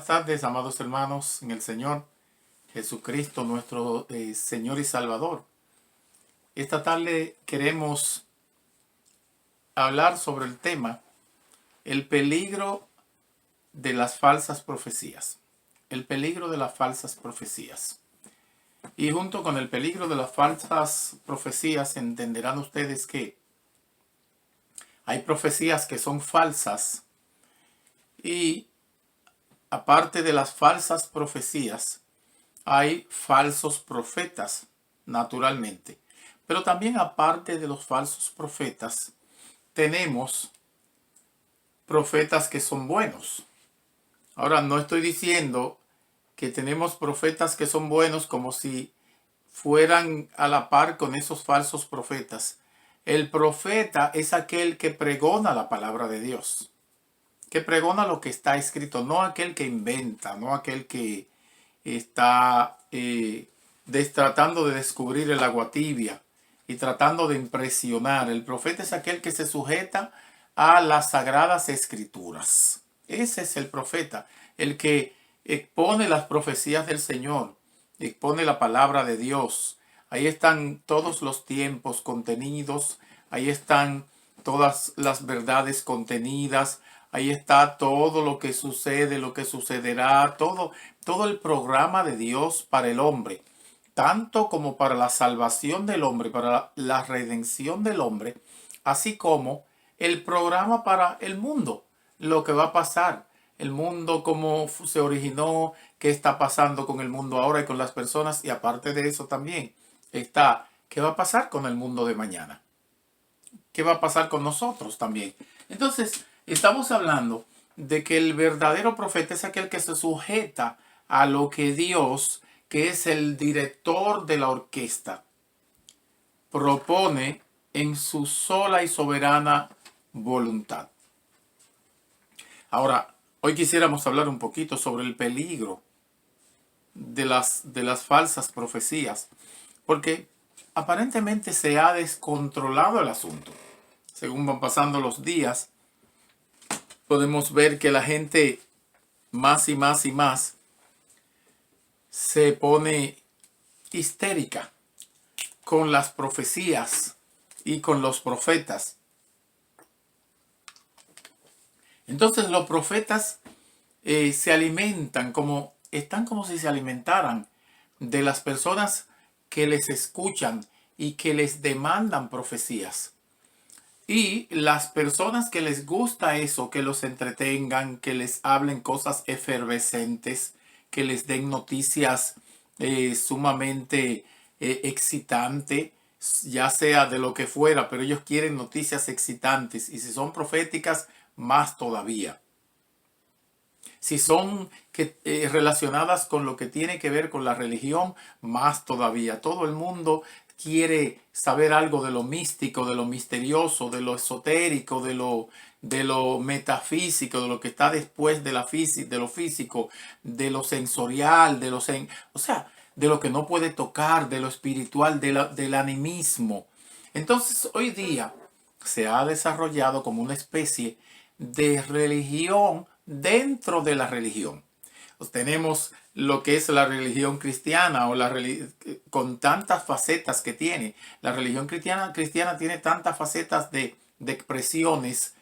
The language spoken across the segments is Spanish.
buenas tardes, amados hermanos en el Señor Jesucristo, nuestro Señor y Salvador. Esta tarde queremos hablar sobre el tema, el peligro de las falsas profecías. El peligro de las falsas profecías. Y junto con el peligro de las falsas profecías entenderán ustedes que hay profecías que son falsas y aparte de las falsas profecías, hay falsos profetas, naturalmente. Pero también aparte de los falsos profetas, tenemos profetas que son buenos. Ahora, no estoy diciendo que tenemos profetas que son buenos como si fueran a la par con esos falsos profetas. El profeta es aquel que pregona la palabra de Dios, que pregona lo que está escrito, no aquel que inventa, no aquel que está tratando de descubrir el agua tibia y tratando de impresionar. El profeta es aquel que se sujeta a las sagradas escrituras. Ese es el profeta, el que expone las profecías del Señor, expone la palabra de Dios. Ahí están todos los tiempos contenidos, ahí están todas las verdades contenidas, ahí está todo lo que sucede, lo que sucederá, todo el programa de Dios para el hombre, tanto como para la salvación del hombre, para la redención del hombre, así como el programa para el mundo, lo que va a pasar, el mundo, cómo se originó, qué está pasando con el mundo ahora y con las personas, y aparte de eso también está, ¿qué va a pasar con el mundo de mañana? ¿Qué va a pasar con nosotros también? Entonces, estamos hablando de que el verdadero profeta es aquel que se sujeta a lo que Dios, que es el director de la orquesta, propone en su sola y soberana voluntad. Ahora, hoy quisiéramos hablar un poquito sobre el peligro de las falsas profecías, porque aparentemente se ha descontrolado el asunto. Según van pasando los días, podemos ver que la gente más y más y más se pone histérica con las profecías y con los profetas. Entonces los profetas se alimentan están como si se alimentaran de las personas que les escuchan y que les demandan profecías. Y las personas que les gusta eso, que los entretengan, que les hablen cosas efervescentes, que les den noticias sumamente excitantes, ya sea de lo que fuera, pero ellos quieren noticias excitantes. Y si son proféticas, más todavía. Si son relacionadas con lo que tiene que ver con la religión, más todavía. Todo el mundo quiere saber algo de lo místico, de lo misterioso, de lo esotérico, de lo metafísico, de lo que está después de de lo físico, de lo sensorial, de lo que no puede tocar, de lo espiritual, del animismo. Entonces, hoy día se ha desarrollado como una especie de religión dentro de la religión. Pues tenemos lo que es la religión cristiana con tantas facetas que tiene. La religión cristiana tiene tantas facetas de expresiones.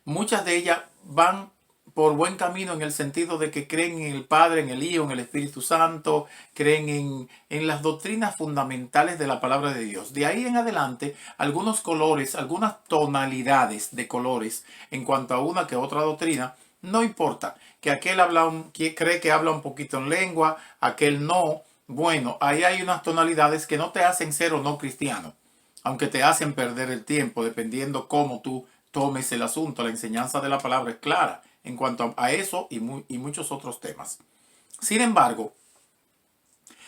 Muchas de ellas van por buen camino en el sentido de que creen en el Padre, en el Hijo, en el Espíritu Santo, creen en las doctrinas fundamentales de la palabra de Dios. De ahí en adelante, algunos colores, algunas tonalidades de colores en cuanto a una que otra doctrina, no importa. Que aquel cree que habla un poquito en lengua, aquel no. Bueno, ahí hay unas tonalidades que no te hacen ser o no cristiano, aunque te hacen perder el tiempo dependiendo cómo tú tomes el asunto. La enseñanza de la palabra es clara en cuanto a eso y muchos otros temas. Sin embargo,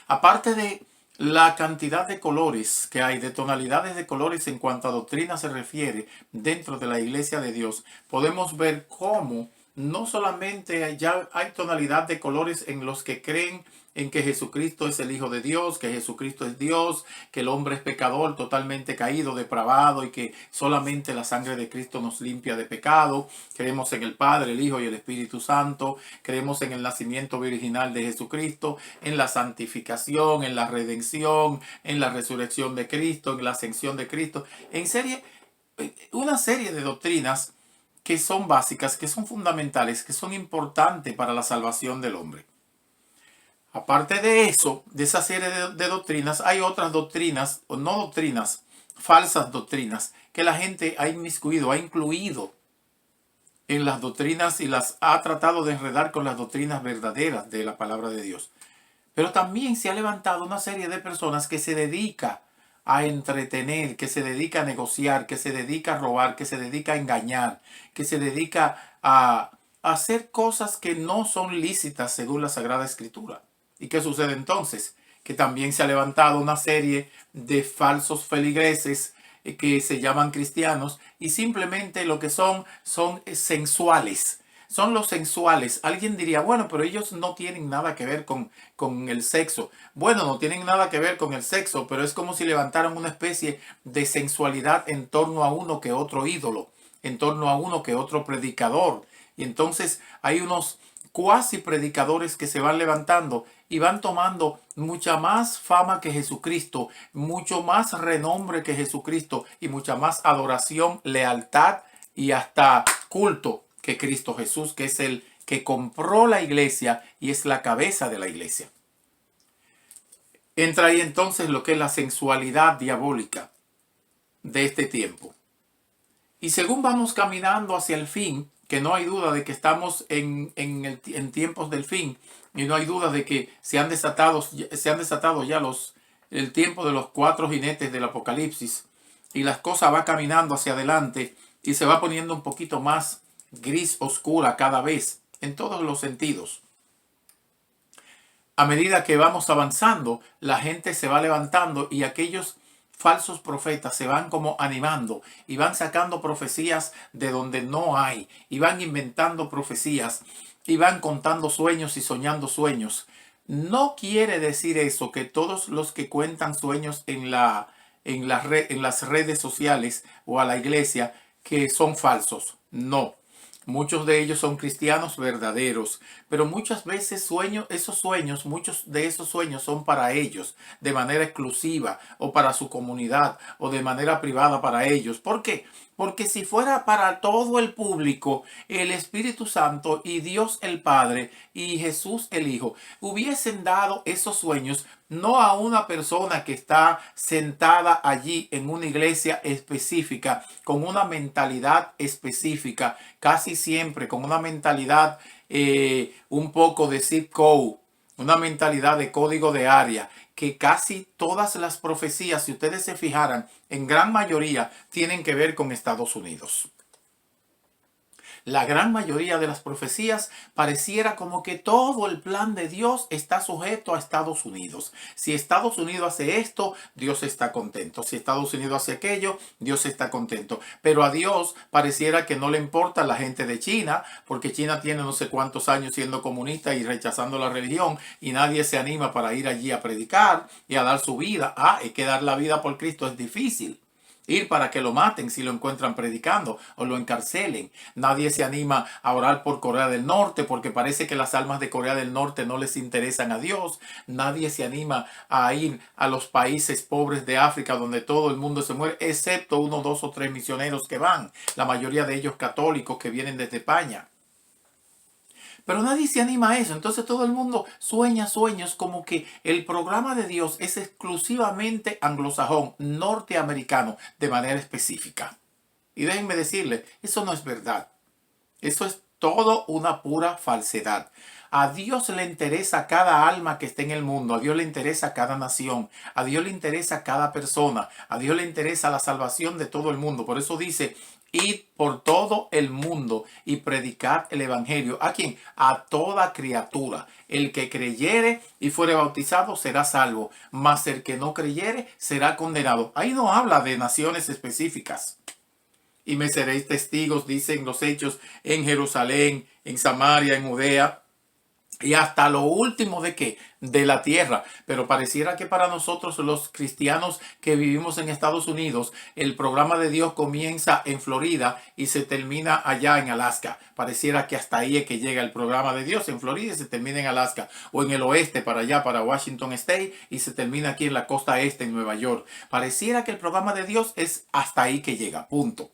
aparte de la cantidad de colores que hay, de tonalidades de colores en cuanto a doctrina se refiere dentro de la iglesia de Dios, podemos ver cómo no solamente ya hay tonalidad de colores en los que creen en que Jesucristo es el Hijo de Dios, que Jesucristo es Dios, que el hombre es pecador, totalmente caído, depravado y que solamente la sangre de Cristo nos limpia de pecado. Creemos en el Padre, el Hijo y el Espíritu Santo. Creemos en el nacimiento virginal de Jesucristo, en la santificación, en la redención, en la resurrección de Cristo, en la ascensión de Cristo. Una serie de doctrinas que son básicas, que son fundamentales, que son importantes para la salvación del hombre. Aparte de eso, de esa serie de doctrinas, hay otras doctrinas, o no doctrinas, falsas doctrinas, que la gente ha inmiscuido, ha incluido en las doctrinas y las ha tratado de enredar con las doctrinas verdaderas de la palabra de Dios. Pero también se ha levantado una serie de personas que se dedica a entretener, que se dedica a negociar, que se dedica a robar, que se dedica a engañar, que se dedica a hacer cosas que no son lícitas según la Sagrada Escritura. ¿Y qué sucede entonces? Que también se ha levantado una serie de falsos feligreses que se llaman cristianos y simplemente lo que son sensuales. Son los sensuales. Alguien diría, bueno, pero ellos no tienen nada que ver con el sexo. Bueno, no tienen nada que ver con el sexo, pero es como si levantaran una especie de sensualidad en torno a uno que otro ídolo, en torno a uno que otro predicador. Y entonces hay unos cuasi predicadores que se van levantando y van tomando mucha más fama que Jesucristo, mucho más renombre que Jesucristo y mucha más adoración, lealtad y hasta culto que Cristo Jesús, que es el que compró la iglesia y es la cabeza de la iglesia. Entra ahí entonces lo que es la sensualidad diabólica de este tiempo. Y según vamos caminando hacia el fin, que no hay duda de que estamos en tiempos del fin, y no hay duda de que se han desatado ya el tiempo de los 4 jinetes del Apocalipsis, y las cosas van caminando hacia adelante y se va poniendo un poquito más gris oscura cada vez, en todos los sentidos. A medida que vamos avanzando, la gente se va levantando y aquellos falsos profetas se van como animando y van sacando profecías de donde no hay y van inventando profecías y van contando sueños y soñando sueños. No quiere decir eso que todos los que cuentan sueños en las redes sociales o a la iglesia que son falsos. No. Muchos de ellos son cristianos verdaderos, pero muchas veces muchos de esos sueños son para ellos, de manera exclusiva, o para su comunidad, o de manera privada para ellos. ¿Por qué? Porque si fuera para todo el público, el Espíritu Santo y Dios el Padre y Jesús el Hijo hubiesen dado esos sueños no a una persona que está sentada allí en una iglesia específica, con una mentalidad específica, casi siempre con una mentalidad un poco de zip code, una mentalidad de código de área, que casi todas las profecías, si ustedes se fijaran, en gran mayoría tienen que ver con Estados Unidos. La gran mayoría de las profecías pareciera como que todo el plan de Dios está sujeto a Estados Unidos. Si Estados Unidos hace esto, Dios está contento. Si Estados Unidos hace aquello, Dios está contento. Pero a Dios pareciera que no le importa la gente de China, porque China tiene no sé cuántos años siendo comunista y rechazando la religión y nadie se anima para ir allí a predicar y a dar su vida. Es que dar la vida por Cristo es difícil. Ir para que lo maten si lo encuentran predicando o lo encarcelen. Nadie se anima a orar por Corea del Norte porque parece que las almas de Corea del Norte no les interesan a Dios. Nadie se anima a ir a los países pobres de África donde todo el mundo se muere, excepto 1, 2 o 3 misioneros que van. La mayoría de ellos católicos que vienen desde España. Pero nadie se anima a eso. Entonces todo el mundo sueña sueños como que el programa de Dios es exclusivamente anglosajón, norteamericano, de manera específica. Y déjenme decirles, eso no es verdad. Eso es todo una pura falsedad. A Dios le interesa cada alma que esté en el mundo. A Dios le interesa cada nación. A Dios le interesa cada persona. A Dios le interesa la salvación de todo el mundo. Por eso dice: id por todo el mundo y predicad el evangelio. ¿A quién? A toda criatura. El que creyere y fuere bautizado será salvo, mas el que no creyere será condenado. Ahí no habla de naciones específicas. Y me seréis testigos, dicen los Hechos, en Jerusalén, en Samaria, en Judea, y hasta lo último de qué, de la tierra. Pero pareciera que para nosotros los cristianos que vivimos en Estados Unidos, el programa de Dios comienza en Florida y se termina allá en Alaska. Pareciera que hasta ahí es que llega el programa de Dios, en Florida, y se termina en Alaska, o en el oeste para allá, para Washington State, y se termina aquí en la costa este, en Nueva York. Pareciera que el programa de Dios es hasta ahí que llega, punto.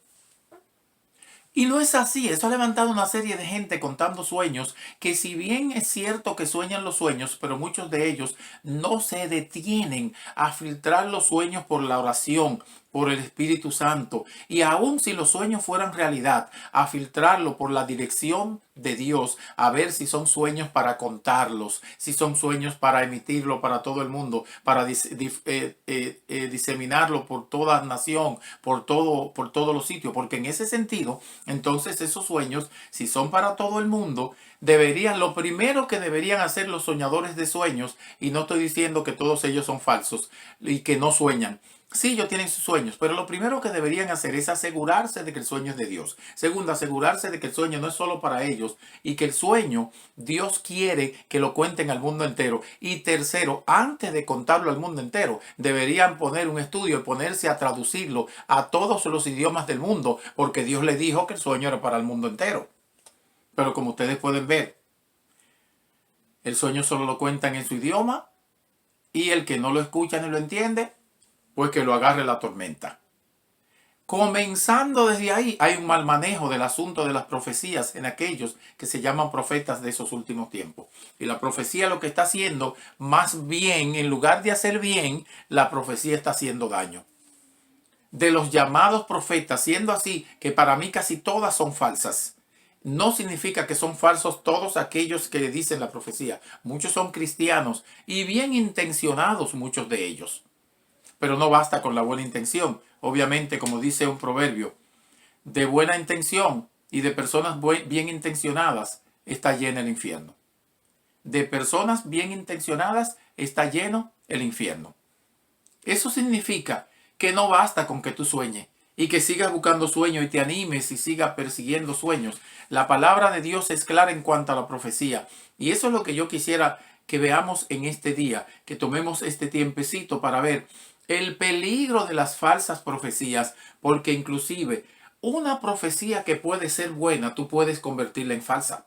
Y no es así. Eso ha levantado una serie de gente contando sueños que, si bien es cierto que sueñan los sueños, pero muchos de ellos no se detienen a filtrar los sueños por la oración, por el Espíritu Santo, y aun si los sueños fueran realidad, a filtrarlo por la dirección de Dios, a ver si son sueños para contarlos, si son sueños para emitirlo para todo el mundo, para diseminarlo por toda nación, por todos los sitios, porque en ese sentido, entonces esos sueños, si son para todo el mundo, lo primero que deberían hacer los soñadores de sueños, y no estoy diciendo que todos ellos son falsos y que no sueñan. Sí, ellos tienen sus sueños, pero lo primero que deberían hacer es asegurarse de que el sueño es de Dios. Segundo, asegurarse de que el sueño no es solo para ellos y que el sueño Dios quiere que lo cuenten al mundo entero. Y tercero, antes de contarlo al mundo entero, deberían poner un estudio y ponerse a traducirlo a todos los idiomas del mundo, porque Dios les dijo que el sueño era para el mundo entero. Pero como ustedes pueden ver, el sueño solo lo cuentan en su idioma, y el que no lo escucha ni lo entiende, pues que lo agarre la tormenta. Comenzando desde ahí, hay un mal manejo del asunto de las profecías en aquellos que se llaman profetas de esos últimos tiempos. Y la profecía lo que está haciendo, más bien, en lugar de hacer bien, la profecía está haciendo daño. De los llamados profetas, siendo así que para mí casi todas son falsas, no significa que son falsos todos aquellos que dicen la profecía. Muchos son cristianos y bien intencionados, muchos de ellos. Pero no basta con la buena intención. Obviamente, como dice un proverbio, de buena intención y de personas bien intencionadas está lleno el infierno. De personas bien intencionadas está lleno el infierno. Eso significa que no basta con que tú sueñes y que sigas buscando sueños y te animes y sigas persiguiendo sueños. La palabra de Dios es clara en cuanto a la profecía. Y eso es lo que yo quisiera que veamos en este día, que tomemos este tiempecito para ver el peligro de las falsas profecías, porque inclusive una profecía que puede ser buena, tú puedes convertirla en falsa.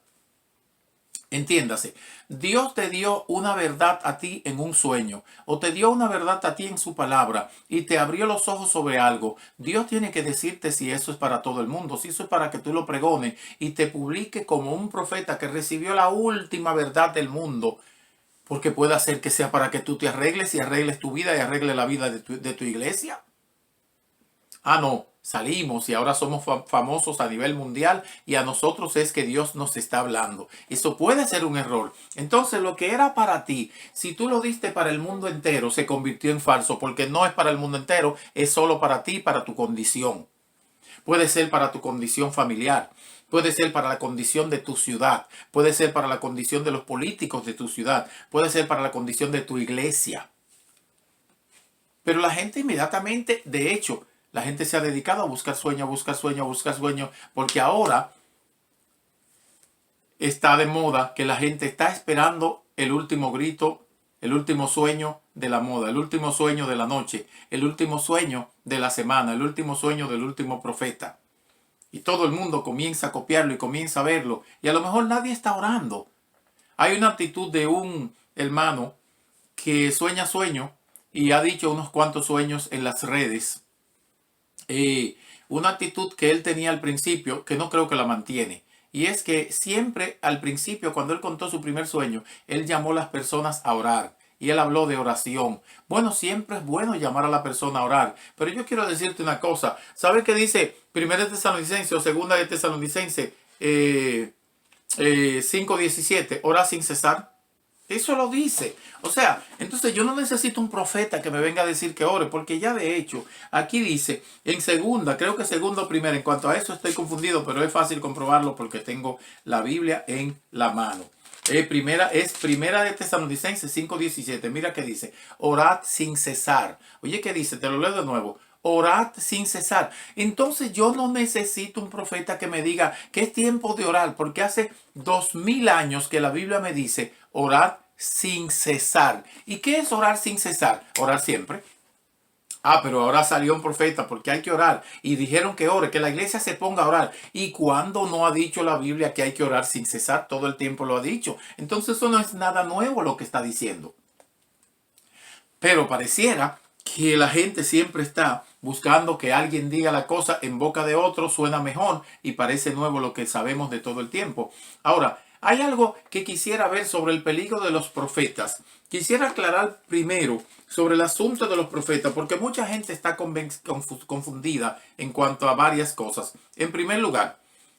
Entiéndase, Dios te dio una verdad a ti en un sueño, o te dio una verdad a ti en su palabra, y te abrió los ojos sobre algo. Dios tiene que decirte si eso es para todo el mundo, si eso es para que tú lo pregones y te publique como un profeta que recibió la última verdad del mundo. Porque puede ser que sea para que tú te arregles y arregles tu vida y arregles la vida de tu iglesia. Ah, no, salimos y ahora somos famosos a nivel mundial y a nosotros es que Dios nos está hablando. Eso puede ser un error. Entonces, lo que era para ti, si tú lo diste para el mundo entero, se convirtió en falso, porque no es para el mundo entero, es solo para ti, para tu condición. Puede ser para tu condición familiar. Puede ser para la condición de tu ciudad. Puede ser para la condición de los políticos de tu ciudad. Puede ser para la condición de tu iglesia. Pero la gente inmediatamente, de hecho, la gente se ha dedicado a buscar sueño, a buscar sueño, a buscar sueño, porque ahora está de moda que la gente está esperando el último grito, el último sueño de la moda, el último sueño de la noche, el último sueño de la semana, el último sueño del último profeta. Y todo el mundo comienza a copiarlo y comienza a verlo. Y a lo mejor nadie está orando. Hay una actitud de un hermano que sueña sueño y ha dicho unos cuantos sueños en las redes. Una actitud que él tenía al principio, que no creo que la mantiene. Y es que siempre al principio, cuando él contó su primer sueño, él llamó a las personas a orar. Y él habló de oración. Bueno, siempre es bueno llamar a la persona a orar. Pero yo quiero decirte una cosa. ¿Sabes qué dice 1 Tesalonicense o 2 de Tesalonicense 5:17? Ora sin cesar. Eso lo dice. O sea, entonces yo no necesito un profeta que me venga a decir que ore, porque ya de hecho, aquí dice, en segunda, creo que segundo o primera, en cuanto a eso estoy confundido, pero es fácil comprobarlo porque tengo la Biblia en la mano. Primera de Tesalonicenses 5:17. Mira qué dice. Orad sin cesar. Oye, ¿qué dice? Te lo leo de nuevo. orad sin cesar. Entonces yo no necesito un profeta que me diga que es tiempo de orar, porque hace 2000 años que la Biblia me dice orad sin cesar. ¿Y qué es orar sin cesar? Orar siempre. Ah, pero ahora salió un profeta porque hay que orar. Y dijeron que ore, que la iglesia se ponga a orar. ¿Y cuándo no ha dicho la Biblia que hay que orar sin cesar? Todo el tiempo lo ha dicho. Entonces eso no es nada nuevo lo que está diciendo. Pero pareciera que la gente siempre está buscando que alguien diga la cosa en boca de otro, suena mejor y parece nuevo lo que sabemos de todo el tiempo. Ahora, hay algo que quisiera ver sobre el peligro de los profetas. Quisiera aclarar primero sobre el asunto de los profetas, porque mucha gente está confundida en cuanto a varias cosas. En primer lugar,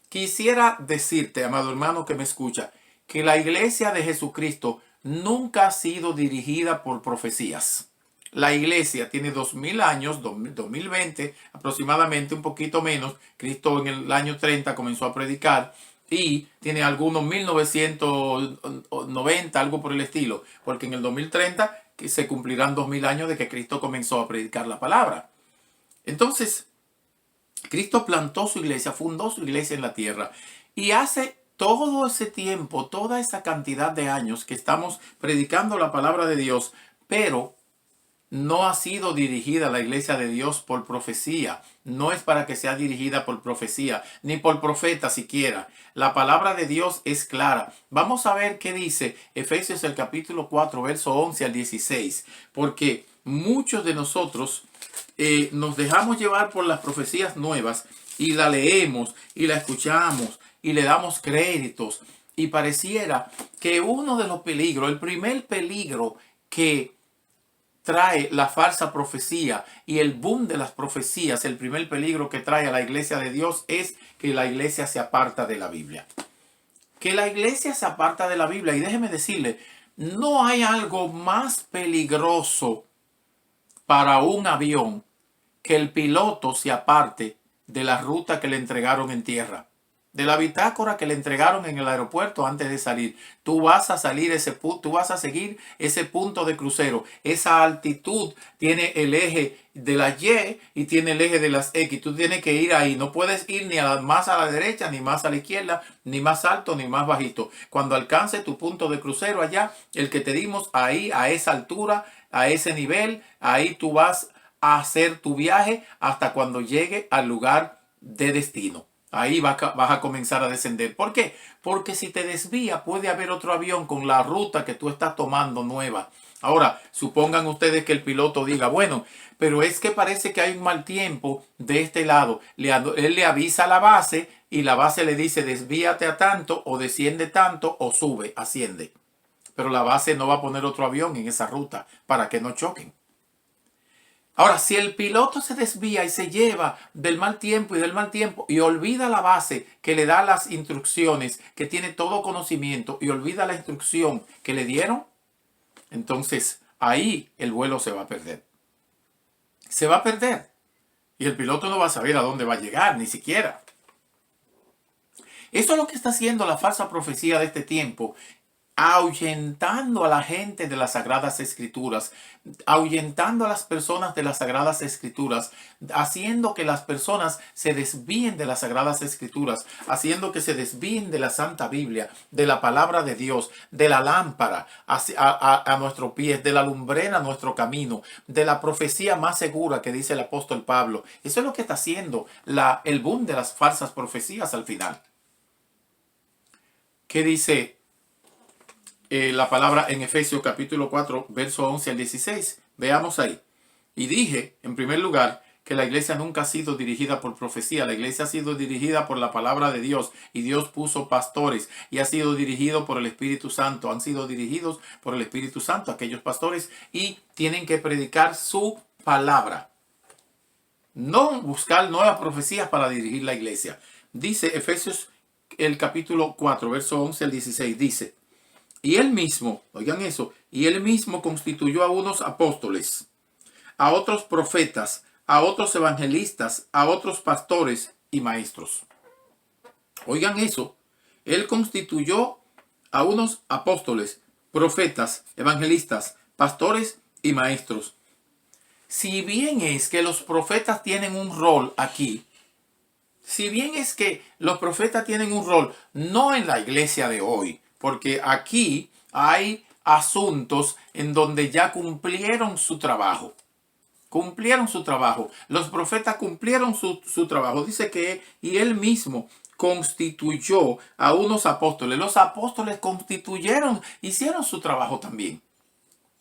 quisiera decirte, amado hermano que me escucha, que la iglesia de Jesucristo nunca ha sido dirigida por profecías. La iglesia tiene 2000 años, 2020 aproximadamente, un poquito menos. Cristo en el año 30 comenzó a predicar y tiene algunos 1990, algo por el estilo, porque en el 2030 se cumplirán 2000 años de que Cristo comenzó a predicar la palabra. Entonces, Cristo plantó su iglesia, fundó su iglesia en la tierra y hace todo ese tiempo, toda esa cantidad de años que estamos predicando la palabra de Dios, pero no ha sido dirigida la iglesia de Dios por profecía. No es para que sea dirigida por profecía, ni por profeta siquiera. La palabra de Dios es clara. Vamos a ver qué dice Efesios el capítulo 4, verso 11 al 16. Porque muchos de nosotros nos dejamos llevar por las profecías nuevas y la leemos y la escuchamos y le damos créditos. Y pareciera que uno de los peligros, el primer peligro que trae la falsa profecía y el boom de las profecías, el primer peligro que trae a la iglesia de Dios es que la iglesia se aparta de la Biblia. Que la iglesia se aparta de la Biblia. Y déjeme decirle, no hay algo más peligroso para un avión que el piloto se aparte de la ruta que le entregaron en tierra, de la bitácora que le entregaron en el aeropuerto antes de salir. Tú vas a salir tú vas a seguir ese punto de crucero. Esa altitud tiene el eje de las Y tiene el eje de las X. Tú tienes que ir ahí. No puedes ir ni más a la derecha, ni más a la izquierda, ni más alto, ni más bajito. Cuando alcance tu punto de crucero allá, el que te dimos ahí, a esa altura, a ese nivel, ahí tú vas a hacer tu viaje hasta cuando llegue al lugar de destino. Ahí vas a comenzar a descender. ¿Por qué? Porque si te desvía puede haber otro avión con la ruta que tú estás tomando nueva. Ahora, supongan ustedes que el piloto diga, bueno, pero es que parece que hay un mal tiempo de este lado. Él le avisa a la base y la base le dice desvíate a tanto o desciende tanto o sube, asciende. Pero la base no va a poner otro avión en esa ruta para que no choquen. Ahora, si el piloto se desvía y se lleva del mal tiempo y olvida la base que le da las instrucciones, que tiene todo conocimiento y olvida la instrucción que le dieron, entonces ahí el vuelo se va a perder. Se va a perder. Y el piloto no va a saber a dónde va a llegar, ni siquiera. Esto es lo que está haciendo la falsa profecía de este tiempo, ahuyentando a la gente de las Sagradas Escrituras, ahuyentando a las personas de las Sagradas Escrituras, haciendo que las personas se desvíen de las Sagradas Escrituras, haciendo que se desvíen de la Santa Biblia, de la palabra de Dios, de la lámpara a nuestros pies, de la lumbrera a nuestro camino, de la profecía más segura que dice el apóstol Pablo. Eso es lo que está haciendo el boom de las falsas profecías al final. ¿Qué dice la palabra en Efesios capítulo 4, verso 11 al 16? Veamos ahí. Y dije, en primer lugar, que la iglesia nunca ha sido dirigida por profecía. La iglesia ha sido dirigida por la palabra de Dios. Y Dios puso pastores y ha sido dirigido por el Espíritu Santo. Han sido dirigidos por el Espíritu Santo aquellos pastores y tienen que predicar su palabra. No buscar nuevas profecías para dirigir la iglesia. Dice Efesios el capítulo 4, verso 11 al 16. Dice, y él mismo, oigan eso, y él mismo constituyó a unos apóstoles, a otros profetas, a otros evangelistas, a otros pastores y maestros. Oigan eso, él constituyó a unos apóstoles, profetas, evangelistas, pastores y maestros. si bien es que los profetas tienen un rol aquí, si bien es que los profetas tienen un rol, no en la iglesia de hoy, porque aquí hay asuntos en donde ya cumplieron su trabajo. Cumplieron su trabajo. Los profetas cumplieron su trabajo. Dice que, y él mismo constituyó a unos apóstoles. Los apóstoles constituyeron, hicieron su trabajo también.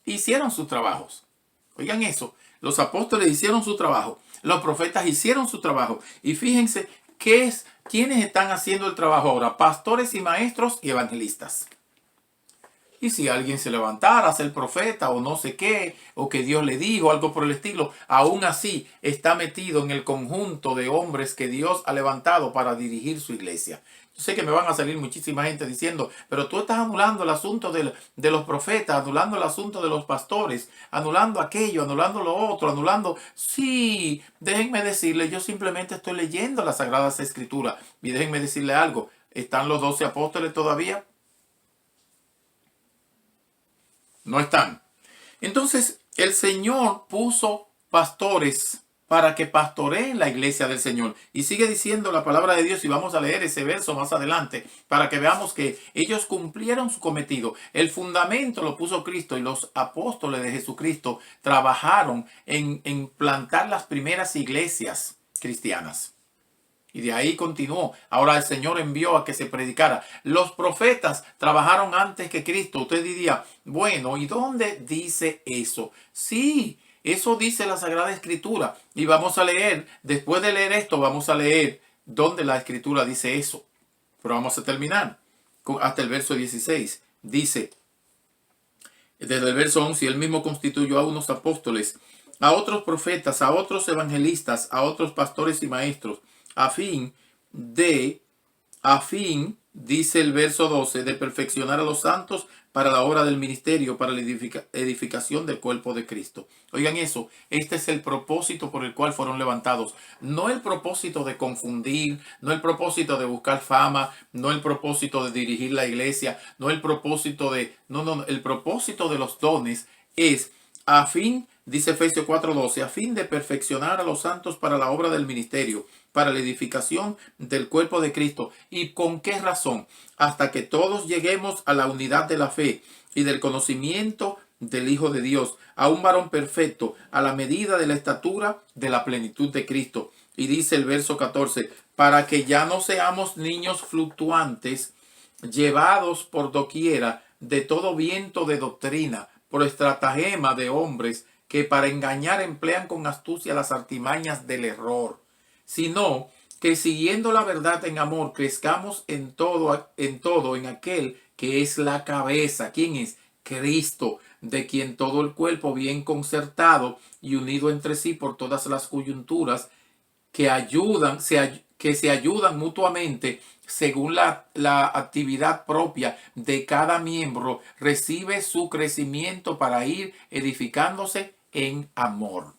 Hicieron sus trabajos. Oigan eso. Los apóstoles hicieron su trabajo. Los profetas hicieron su trabajo. Y fíjense quiénes están haciendo el trabajo ahora. Pastores y maestros y evangelistas. Y si alguien se levantara a ser profeta o no sé qué, o que Dios le dijo algo por el estilo, aún así está metido en el conjunto de hombres que Dios ha levantado para dirigir su iglesia. Yo sé que me van a salir muchísima gente diciendo, pero tú estás anulando el asunto de los profetas, anulando el asunto de los pastores, anulando aquello, anulando lo otro, anulando... Sí, déjenme decirles, yo simplemente estoy leyendo las Sagradas Escrituras. Y déjenme decirle algo, ¿están los 12 apóstoles todavía? No están. Entonces, el Señor puso pastores para que pastoreen la iglesia del Señor. Y sigue diciendo la palabra de Dios, y vamos a leer ese verso más adelante, para que veamos que ellos cumplieron su cometido. El fundamento lo puso Cristo, y los apóstoles de Jesucristo trabajaron en plantar las primeras iglesias cristianas. Y de ahí continuó. Ahora el Señor envió a que se predicara. Los profetas trabajaron antes que Cristo. Usted diría, bueno, ¿y dónde dice eso? Sí, eso dice la Sagrada Escritura. Y vamos a leer, después de leer esto, vamos a leer dónde la Escritura dice eso. Pero vamos a terminar hasta el verso 16. Dice, desde el verso 11, él mismo constituyó a unos apóstoles, a otros profetas, a otros evangelistas, a otros pastores y maestros, a fin, dice el verso 12, de perfeccionar a los santos para la obra del ministerio, para la edificación del cuerpo de Cristo. Oigan eso, este es el propósito por el cual fueron levantados. No el propósito de confundir, no el propósito de buscar fama, no el propósito de dirigir la iglesia, no el propósito de... No, el propósito de los dones es a fin, dice Efesios 4:12, a fin de perfeccionar a los santos para la obra del ministerio, para la edificación del cuerpo de Cristo. ¿Y con qué razón? Hasta que todos lleguemos a la unidad de la fe y del conocimiento del Hijo de Dios, a un varón perfecto, a la medida de la estatura de la plenitud de Cristo. Y dice el verso 14, para que ya no seamos niños fluctuantes, llevados por doquiera de todo viento de doctrina, por estratagema de hombres que para engañar emplean con astucia las artimañas del error, sino que siguiendo la verdad en amor crezcamos en todo en aquel que es la cabeza. ¿Quién es? Cristo, de quien todo el cuerpo bien concertado y unido entre sí por todas las coyunturas que se ayudan mutuamente según la actividad propia de cada miembro, recibe su crecimiento para ir edificándose en amor.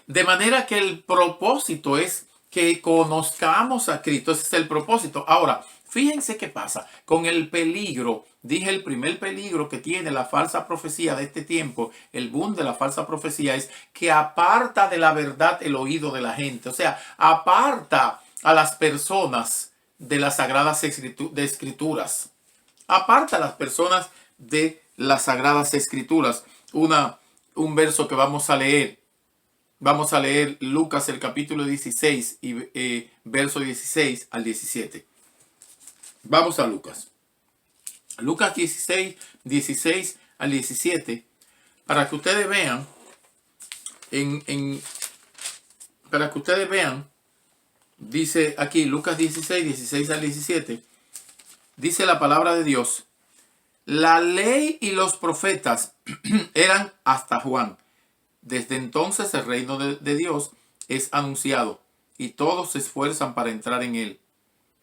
De manera que el propósito es que conozcamos a Cristo. Ese es el propósito. Ahora, fíjense qué pasa con el peligro. Dije, el primer peligro que tiene la falsa profecía de este tiempo, el boom de la falsa profecía, es que aparta de la verdad el oído de la gente. O sea, aparta a las personas de las sagradas escrituras. Aparta a las personas de las sagradas escrituras. Un verso que vamos a leer. Vamos a leer Lucas el capítulo 16 y verso 16 al 17. Vamos a Lucas. Lucas 16 al 17. Para que ustedes vean, para que ustedes vean, dice aquí Lucas 16 al 17. Dice la palabra de Dios. La ley y los profetas eran hasta Juan. Desde entonces el reino de Dios es anunciado y todos se esfuerzan para entrar en él.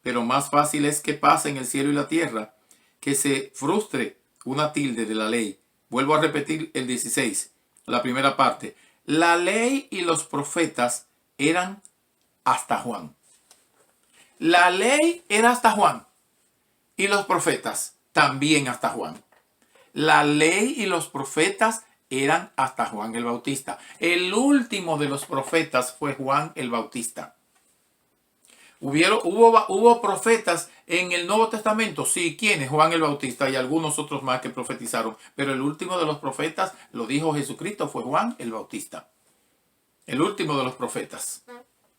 Pero más fácil es que pase en el cielo y la tierra, que se frustre una tilde de la ley. Vuelvo a repetir el 16, la primera parte. La ley y los profetas eran hasta Juan. La ley era hasta Juan y los profetas también hasta Juan. La ley y los profetas eran hasta Juan el Bautista. El último de los profetas fue Juan el Bautista. ¿Hubo profetas en el Nuevo Testamento? Sí, ¿quiénes? Juan el Bautista y algunos otros más que profetizaron. Pero el último de los profetas, lo dijo Jesucristo, fue Juan el Bautista. El último de los profetas.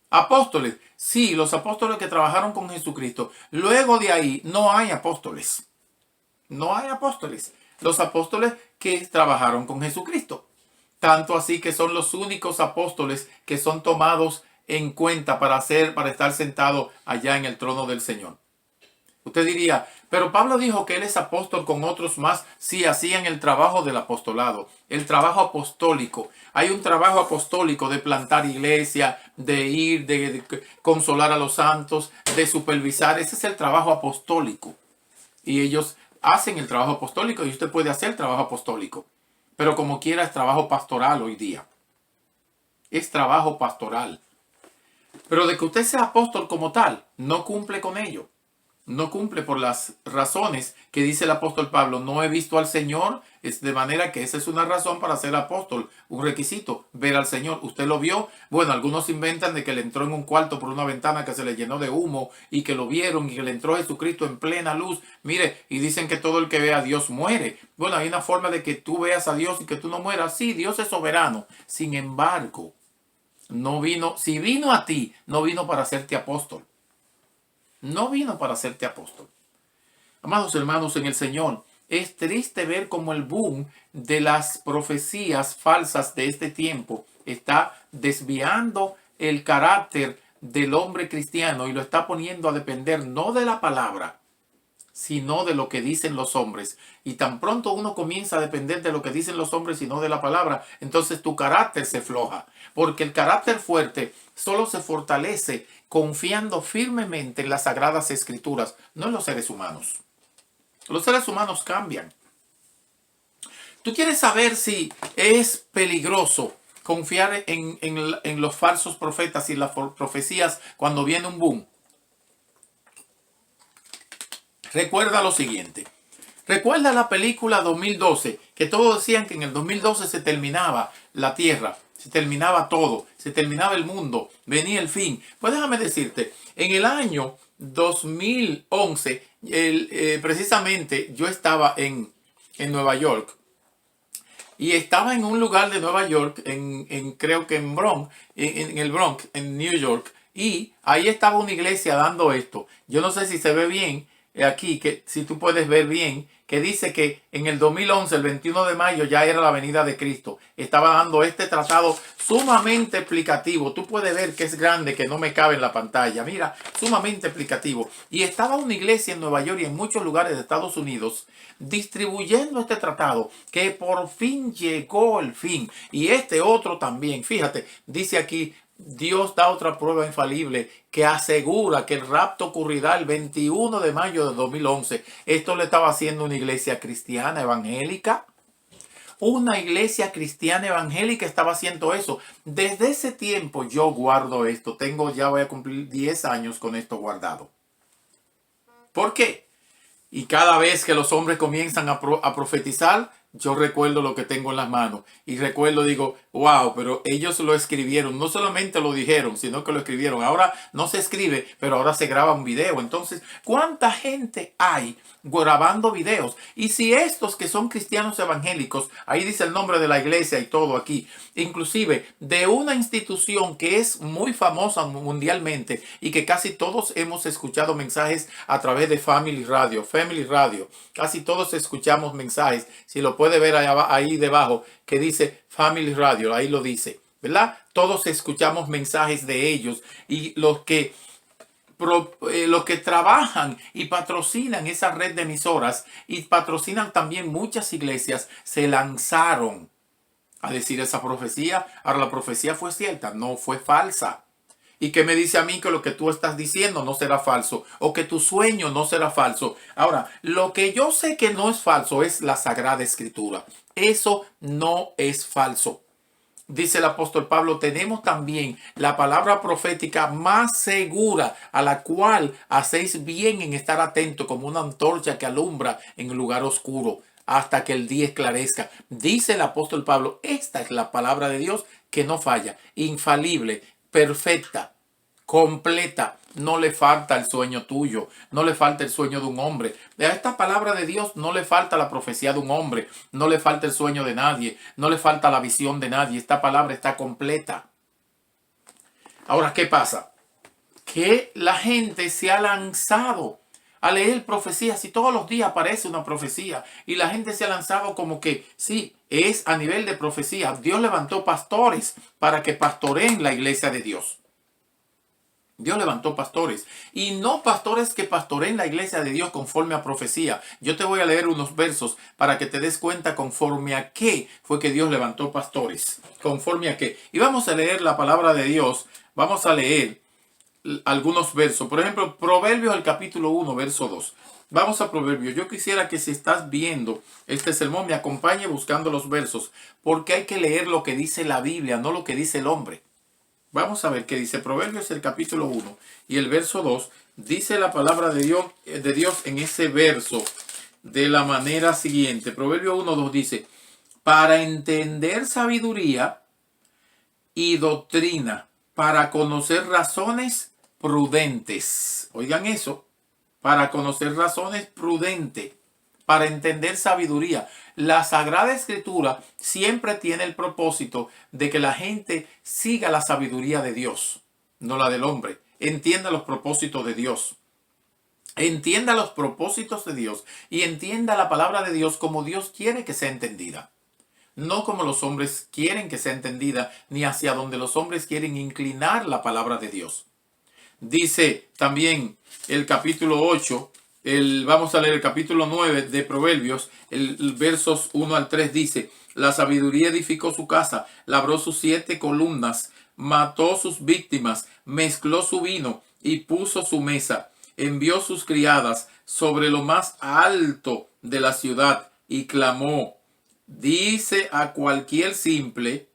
Apóstoles. Sí, los apóstoles que trabajaron con Jesucristo. Luego de ahí no hay apóstoles. No hay apóstoles. Los apóstoles que trabajaron con Jesucristo. Tanto así que son los únicos apóstoles que son tomados en cuenta para estar sentado allá en el trono del Señor. Usted diría, pero Pablo dijo que él es apóstol con otros más. Sí, hacían el trabajo del apostolado, el trabajo apostólico. Hay un trabajo apostólico de plantar iglesia, de ir, de consolar a los santos, de supervisar. Ese es el trabajo apostólico. Y ellos hacen el trabajo apostólico y usted puede hacer el trabajo apostólico. Pero como quiera es trabajo pastoral hoy día. Es trabajo pastoral. Pero de que usted sea apóstol como tal, no cumple con ello. No cumple por las razones que dice el apóstol Pablo. No he visto al Señor. Es de manera que esa es una razón para ser apóstol. Un requisito, ver al Señor. ¿Usted lo vio? Bueno, algunos inventan de que le entró en un cuarto por una ventana que se le llenó de humo y que lo vieron y que le entró Jesucristo en plena luz. Mire, y dicen que todo el que ve a Dios muere. Bueno, hay una forma de que tú veas a Dios y que tú no mueras. Sí, Dios es soberano. Sin embargo, si vino a ti, no vino para hacerte apóstol. No vino para hacerte apóstol. Amados hermanos en el Señor, es triste ver cómo el boom de las profecías falsas de este tiempo está desviando el carácter del hombre cristiano y lo está poniendo a depender no de la palabra, sino de lo que dicen los hombres. Y tan pronto uno comienza a depender de lo que dicen los hombres y no de la palabra, entonces tu carácter se floja. Porque el carácter fuerte solo se fortalece confiando firmemente en las sagradas escrituras, no en los seres humanos. Los seres humanos cambian. ¿Tú quieres saber si es peligroso confiar en los falsos profetas y las profecías cuando viene un boom? Recuerda lo siguiente. Recuerda la película 2012, que todos decían que en el 2012 se terminaba la tierra, se terminaba todo, se terminaba el mundo, venía el fin. Pues déjame decirte, en el año 2011, precisamente yo estaba en Nueva York. Y estaba en un lugar de Nueva York, creo que en el Bronx, en New York. Y ahí estaba una iglesia dando esto. Yo no sé si se ve bien aquí, que si tú puedes ver bien, que dice que en el 2011, el 21 de mayo, ya era la venida de Cristo. Estaba dando este tratado sumamente explicativo. Tú puedes ver que es grande, que no me cabe en la pantalla. Mira, sumamente explicativo. Y estaba una iglesia en Nueva York y en muchos lugares de Estados Unidos distribuyendo este tratado, que por fin llegó el fin. Y este otro también. Fíjate, dice aquí, Dios da otra prueba infalible que asegura que el rapto ocurrirá el 21 de mayo de 2011. Esto le estaba haciendo una iglesia cristiana evangélica. Una iglesia cristiana evangélica estaba haciendo eso. Desde ese tiempo yo guardo esto. Ya voy a cumplir 10 años con esto guardado. ¿Por qué? Y cada vez que los hombres comienzan a profetizar, yo recuerdo lo que tengo en las manos. Y recuerdo, digo, wow, pero ellos lo escribieron. No solamente lo dijeron, sino que lo escribieron. Ahora no se escribe, pero ahora se graba un video. Entonces, ¿cuánta gente hay grabando videos? Y si estos que son cristianos evangélicos, ahí dice el nombre de la iglesia y todo aquí, inclusive de una institución que es muy famosa mundialmente y que casi todos hemos escuchado mensajes a través de Family Radio. Casi todos escuchamos mensajes. Si lo puede ver ahí debajo que dice Family Radio, ahí lo dice, ¿verdad? Todos escuchamos mensajes de ellos y los que trabajan y patrocinan esa red de emisoras y patrocinan también muchas iglesias se lanzaron a decir esa profecía. Ahora la profecía fue cierta, no fue falsa. ¿Y qué me dice a mí que lo que tú estás diciendo no será falso? O que tu sueño no será falso. Ahora, lo que yo sé que no es falso es la Sagrada Escritura. Eso no es falso. Dice el apóstol Pablo, tenemos también la palabra profética más segura, a la cual hacéis bien en estar atento como una antorcha que alumbra en el lugar oscuro. hasta que el día esclarezca. Dice el apóstol Pablo, esta es la palabra de Dios que no falla, infalible, perfecta, completa. No le falta el sueño tuyo, no le falta el sueño de un hombre. A esta palabra de Dios no le falta la profecía de un hombre, no le falta el sueño de nadie, no le falta la visión de nadie. Esta palabra está completa. Ahora, ¿qué pasa? Que la gente se ha lanzado a leer profecías y todos los días aparece una profecía y la gente se ha lanzado como que sí, es a nivel de profecía. Dios levantó pastores para que pastoreen la iglesia de Dios. Dios levantó pastores y no pastores que pastoreen la iglesia de Dios conforme a profecía. Yo te voy a leer unos versos para que te des cuenta conforme a qué fue que Dios levantó pastores. Conforme a qué. Y vamos a leer la palabra de Dios. Vamos a leer algunos versos. Por ejemplo, Proverbios, el capítulo 1, verso 2. Vamos a Proverbios. Yo quisiera que si estás viendo este sermón me acompañe buscando los versos, porque hay que leer lo que dice la Biblia, no lo que dice el hombre. Vamos a ver qué dice Proverbios, el capítulo 1 y el verso 2. Dice la palabra de Dios en ese verso de la manera siguiente. Proverbios 1:2 dice, para entender sabiduría y doctrina, para conocer razones prudentes. Oigan eso, para conocer razones prudentes, para entender sabiduría. La Sagrada Escritura siempre tiene el propósito de que la gente siga la sabiduría de Dios, no la del hombre. Entienda los propósitos de Dios. Entienda los propósitos de Dios y entienda la palabra de Dios como Dios quiere que sea entendida. No como los hombres quieren que sea entendida, ni hacia donde los hombres quieren inclinar la palabra de Dios. Dice también el capítulo 8, vamos a leer el capítulo 9 de Proverbios, el versos 1 al 3 dice, la sabiduría edificó su casa, labró sus 7 columnas, mató sus víctimas, mezcló su vino y puso su mesa, envió sus criadas sobre lo más alto de la ciudad y clamó, dice a cualquier simple,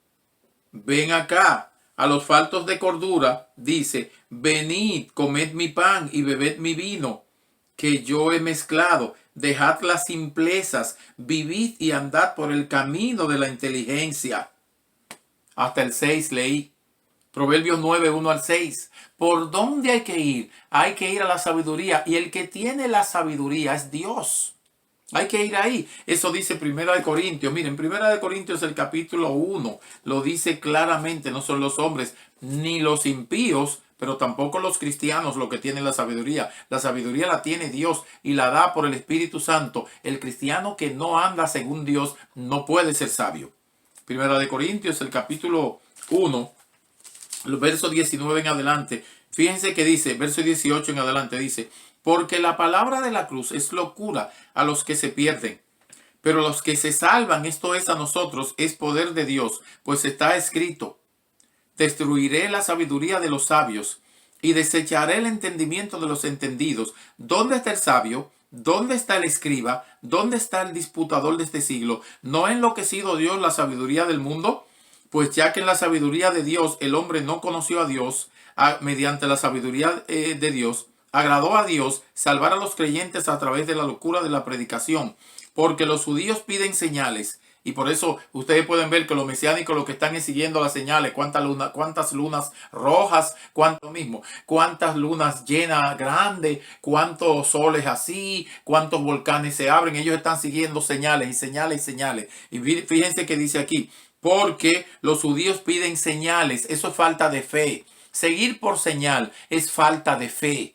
ven acá. A los faltos de cordura dice, venid, comed mi pan y bebed mi vino, que yo he mezclado. Dejad las simplezas, vivid y andad por el camino de la inteligencia. Hasta el 6 leí. Proverbios 9, 1 al 6. ¿Por dónde hay que ir? Hay que ir a la sabiduría. Y el que tiene la sabiduría es Dios. Hay que ir ahí. Eso dice Primera de Corintios. Miren, Primera de Corintios el capítulo 1 lo dice claramente. No son los hombres ni los impíos, pero tampoco los cristianos lo que tienen la sabiduría. La sabiduría la tiene Dios y la da por el Espíritu Santo. El cristiano que no anda según Dios no puede ser sabio. Primera de Corintios el capítulo 1, el verso 19 en adelante. Fíjense que dice, verso 18 en adelante dice, porque la palabra de la cruz es locura a los que se pierden, pero los que se salvan, esto es a nosotros, es poder de Dios, pues está escrito, destruiré la sabiduría de los sabios y desecharé el entendimiento de los entendidos. ¿Dónde está el sabio? ¿Dónde está el escriba? ¿Dónde está el disputador de este siglo? ¿No ha enloquecido Dios la sabiduría del mundo? Pues ya que en la sabiduría de Dios el hombre no conoció a Dios, mediante la sabiduría de Dios, agradó a Dios salvar a los creyentes a través de la locura de la predicación, porque los judíos piden señales, y por eso ustedes pueden ver que los mesiánicos lo que están es siguiendo las señales, cuántas lunas rojas, cuántas lunas llenas grandes, cuántos soles así, cuántos volcanes se abren, ellos están siguiendo señales y señales y señales. Y fíjense que dice aquí, porque los judíos piden señales, eso es falta de fe. Seguir por señal es falta de fe.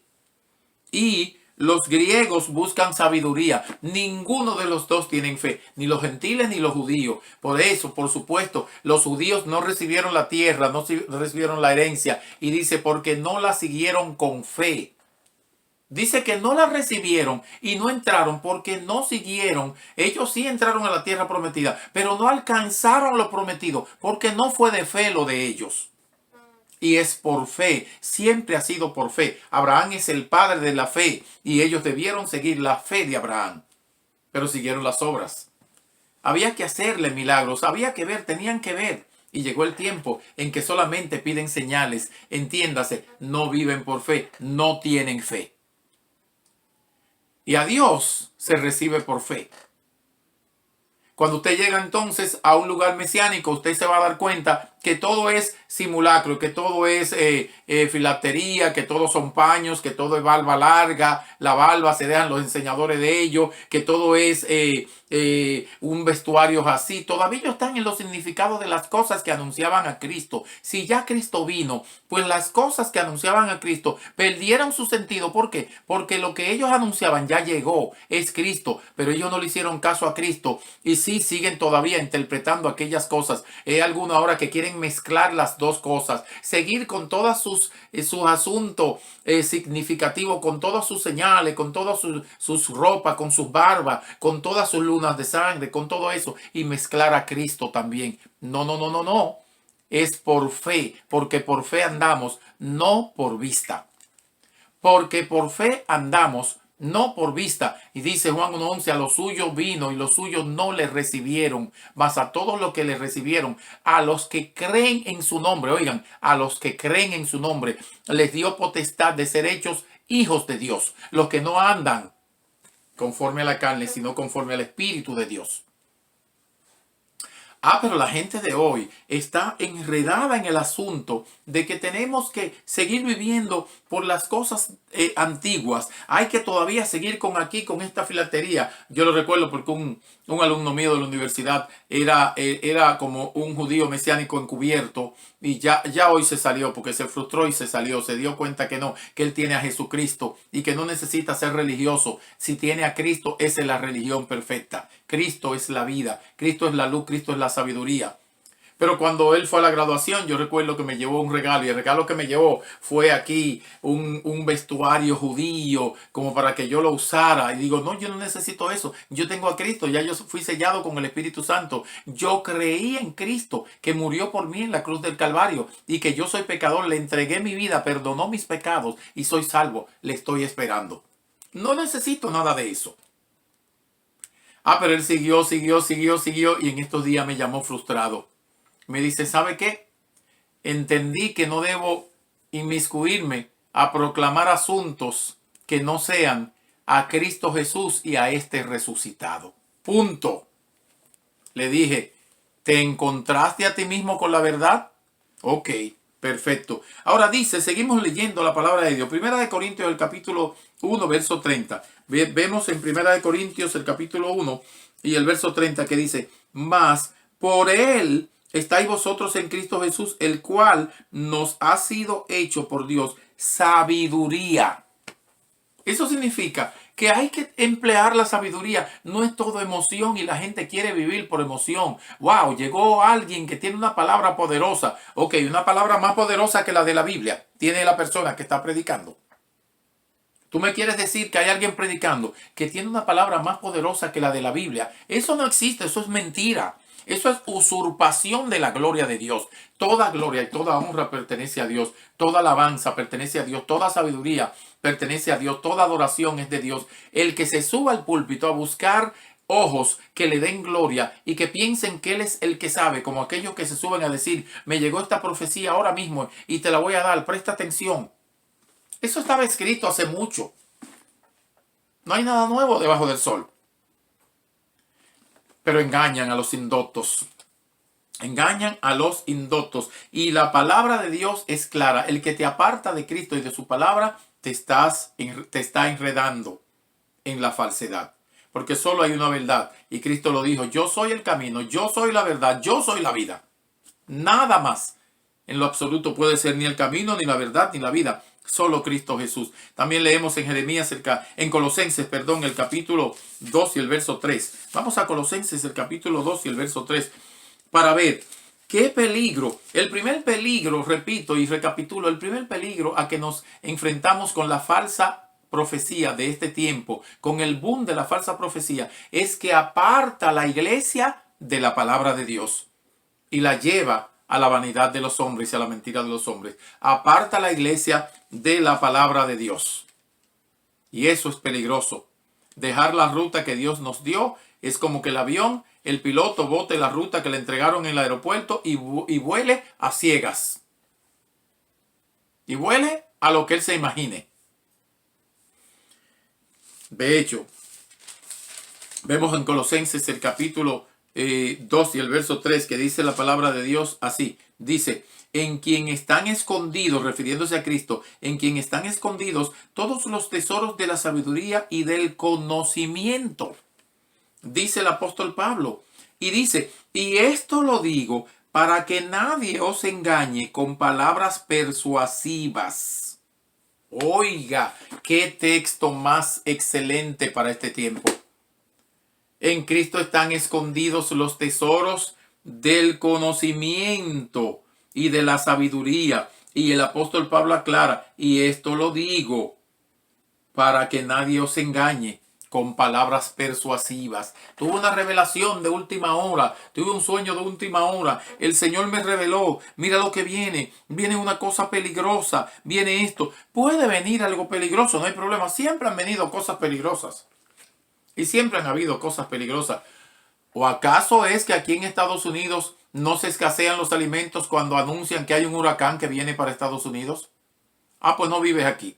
Y los griegos buscan sabiduría. Ninguno de los dos tienen fe, ni los gentiles ni los judíos. Por eso, por supuesto, los judíos no recibieron la tierra, no recibieron la herencia. Y dice, porque no la siguieron con fe. Dice que no la recibieron y no entraron porque no siguieron. Ellos sí entraron a la tierra prometida, pero no alcanzaron lo prometido porque no fue de fe lo de ellos. Y es por fe, siempre ha sido por fe. Abraham es el padre de la fe y ellos debieron seguir la fe de Abraham, pero siguieron las obras. Había que hacerle milagros, había que ver, tenían que ver. Y llegó el tiempo en que solamente piden señales. Entiéndase, no viven por fe, no tienen fe. Y a Dios se recibe por fe. Cuando usted llega entonces a un lugar mesiánico, usted se va a dar cuenta que todo es simulacro, que todo es filatería, que todos son paños, que todo es barba larga, la barba se dejan los enseñadores de ellos, que todo es un vestuario así. Todavía ellos están en los significados de las cosas que anunciaban a Cristo. Si ya Cristo vino, pues las cosas que anunciaban a Cristo perdieron su sentido. ¿Por qué? Porque lo que ellos anunciaban ya llegó, es Cristo, pero ellos no le hicieron caso a Cristo y sí siguen todavía interpretando aquellas cosas. Hay algunos ahora que quieren mezclar las dos cosas, seguir con todas sus asuntos significativos, con todas sus señales, con todas sus ropas, con sus barbas, con todas sus lunas de sangre, con todo eso, y mezclar a Cristo también. No, no, no, no, no. Es por fe, porque por fe andamos, no por vista. Porque por fe andamos, no por vista. Y dice Juan 1:11, a los suyos vino y los suyos no le recibieron, mas a todos los que le recibieron, a los que creen en su nombre, oigan, a los que creen en su nombre, les dio potestad de ser hechos hijos de Dios, los que no andan conforme a la carne, sino conforme al Espíritu de Dios. Pero la gente de hoy está enredada en el asunto de que tenemos que seguir viviendo por las cosas antiguas. Hay que todavía seguir con esta filatería. Yo lo recuerdo porque un alumno mío de la universidad era como un judío mesiánico encubierto y ya hoy se salió porque se frustró y se salió. Se dio cuenta que no, que él tiene a Jesucristo y que no necesita ser religioso. Si tiene a Cristo, esa es la religión perfecta. Cristo es la vida, Cristo es la luz, Cristo es la sabiduría. Pero cuando él fue a la graduación, yo recuerdo que me llevó un regalo y el regalo que me llevó fue aquí un vestuario judío como para que yo lo usara. Y digo, no, yo no necesito eso. Yo tengo a Cristo, ya yo fui sellado con el Espíritu Santo. Yo creí en Cristo que murió por mí en la cruz del Calvario y que yo soy pecador. Le entregué mi vida, perdonó mis pecados y soy salvo. Le estoy esperando. No necesito nada de eso. Pero él siguió y en estos días me llamó frustrado. Me dice, ¿sabe qué? Entendí que no debo inmiscuirme a proclamar asuntos que no sean a Cristo Jesús y a este resucitado. Punto. Le dije, ¿te encontraste a ti mismo con la verdad? Ok, perfecto. Ahora dice, seguimos leyendo la palabra de Dios. Primera de Corintios, el capítulo 1, verso 30. Vemos en Primera de Corintios, el capítulo 1 y el verso 30 que dice, mas por él estáis vosotros en Cristo Jesús, el cual nos ha sido hecho por Dios sabiduría. Eso significa que hay que emplear la sabiduría. No es todo emoción y la gente quiere vivir por emoción. Wow, llegó alguien que tiene una palabra poderosa. Ok, una palabra más poderosa que la de la Biblia tiene la persona que está predicando. Tú me quieres decir que hay alguien predicando que tiene una palabra más poderosa que la de la Biblia. Eso no existe, eso es mentira. Eso es usurpación de la gloria de Dios. Toda gloria y toda honra pertenece a Dios. Toda alabanza pertenece a Dios. Toda sabiduría pertenece a Dios. Toda adoración es de Dios. El que se suba al púlpito a buscar ojos que le den gloria y que piensen que Él es el que sabe, como aquellos que se suben a decir, me llegó esta profecía ahora mismo y te la voy a dar, presta atención. Eso estaba escrito hace mucho. No hay nada nuevo debajo del sol. Pero engañan a los indoctos. Engañan a los indoctos. Y la palabra de Dios es clara. El que te aparta de Cristo y de su palabra te está enredando en la falsedad. Porque solo hay una verdad. Y Cristo lo dijo, yo soy el camino, yo soy la verdad, yo soy la vida. Nada más en lo absoluto puede ser ni el camino, ni la verdad, ni la vida. Solo Cristo Jesús. También leemos en en Colosenses, el capítulo 2 y el verso 3. Vamos a Colosenses, el capítulo 2 y el verso 3, para ver qué peligro. El primer peligro, repito y recapitulo, el primer peligro a que nos enfrentamos con la falsa profecía de este tiempo, con el boom de la falsa profecía, es que aparta la iglesia de la palabra de Dios y la lleva a la vanidad de los hombres y a la mentira de los hombres. Aparta la iglesia de la palabra de Dios. Y eso es peligroso. Dejar la ruta que Dios nos dio es como que el avión, el piloto bote la ruta que le entregaron en el aeropuerto y vuele a ciegas. Y vuele a lo que él se imagine. De hecho, vemos en Colosenses el capítulo 2 y el verso 3, que dice la palabra de Dios así. Dice, en quien están escondidos, refiriéndose a Cristo, en quien están escondidos todos los tesoros de la sabiduría y del conocimiento, dice el apóstol Pablo. Y dice, y esto lo digo para que nadie os engañe con palabras persuasivas. Oiga, qué texto más excelente para este tiempo. En Cristo están escondidos los tesoros del conocimiento y de la sabiduría. Y el apóstol Pablo aclara, y esto lo digo para que nadie os engañe con palabras persuasivas. Tuve una revelación de última hora, tuve un sueño de última hora, el Señor me reveló, mira lo que viene, viene una cosa peligrosa, viene esto. Puede venir algo peligroso, no hay problema, siempre han venido cosas peligrosas. Y siempre han habido cosas peligrosas. ¿O acaso es que aquí en Estados Unidos no se escasean los alimentos cuando anuncian que hay un huracán que viene para Estados Unidos? Ah, pues no vives aquí.